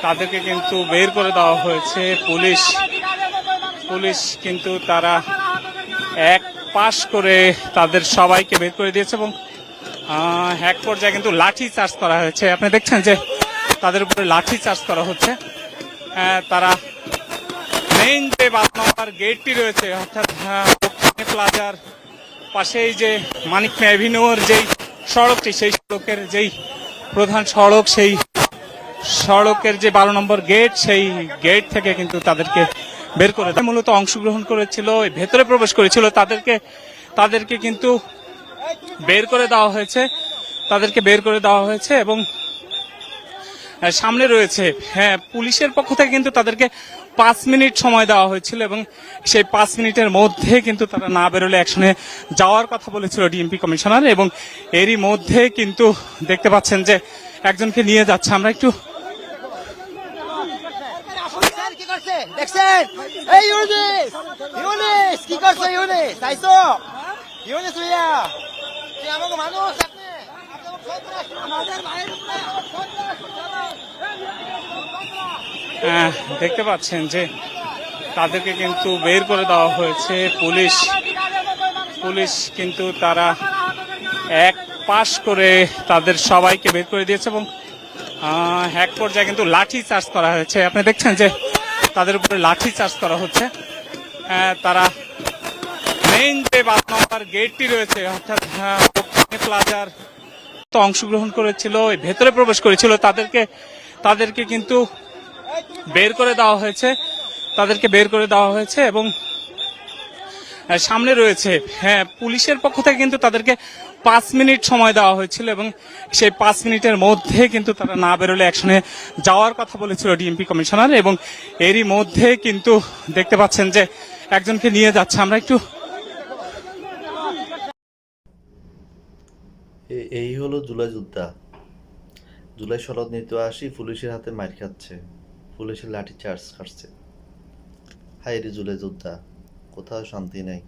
তাদেরকে কিন্তু বের করে দেওয়া হয়েছে। পুলিশ কিন্তু তারা এক পাশ করে তাদের সবাইকে বের করে দিয়েছে এবং এক পর্যায়ে কিন্তু লাঠি চার্জ করা হয়েছে। আপনি দেখছেন যে তাদের উপরে লাঠি চার্জ করা হচ্ছে। তারা মেইন যে 12 নম্বর গেটটি রয়েছে, অর্থাৎ প্লাজার পাশেই যে মানিক মিয়া এভিনিউর যেই সড়কটি, সেই সড়কের যেই প্রধান সড়ক, সেই সড়কের যে 12 নম্বর গেট, সেই গেট থেকে কিন্তু তাদেরকে বের করে দেয়। মূলত অংশগ্রহণ করেছিল, ভেতরে প্রবেশ করেছিল, তাদেরকে কিন্তু বের করে দেওয়া হয়েছে এবং সামনে রয়েছে পুলিশের পক্ষ থেকে কিন্তু তাদেরকে 5 মিনিট সময় দেওয়া হয়েছিল এবং সেই 5 মিনিটের মধ্যে কিন্তু তারা না বেরোলে অ্যাকশনে যাওয়ার কথা বলেছিল ডিএমপি কমিশনার। এবং এরই মধ্যে কিন্তু দেখতে পাচ্ছেন যে একজনকে নিয়ে যাচ্ছে। আমরা একটু দেখতে পাচ্ছেন যে তাদেরকে কিন্তু বের করে দেওয়া হয়েছে। পুলিশ কিন্তু তারা এক পাশ করে তাদের সবাইকে বের করে দিয়েছে এবং এক পর্যায়ে কিন্তু লাঠি চার্জ করা হয়েছে। আপনি দেখছেন যে তাদের উপরে লাঠি চার্জ করা হচ্ছে। তারা মেইন যে 12 নম্বর গেটটি রয়েছে, অর্থাৎ প্লাজার অংশগ্রহণ করেছিল, ভেতরে প্রবেশ করেছিল, তাদেরকে কিন্তু বের করে দেওয়া হয়েছে এবং সামনে রয়েছে পুলিশের পক্ষ থেকে কিন্তু তাদেরকে 5 মিনিট সময় দেওয়া হয়েছিল এবং সেই 5 মিনিটের মধ্যে কিন্তু তারা না বেরোলে অ্যাকশনে যাওয়ার কথা বলেছিল ডিএমপি কমিশনার। এবং এরই মধ্যে কিন্তু দেখতে পাচ্ছেন যে একজনকে নিয়ে যাচ্ছে। আমরা একটু এই হলো জুলাই যোদ্ধা। জুলাই শরৎ নিতে আসি পুলিশের হাতে মার খাচ্ছে, পুলিশের লাঠি চার্জ খাচ্ছে। হায় রে জুলাই যোদ্ধা, কোথাও শান্তি নাই।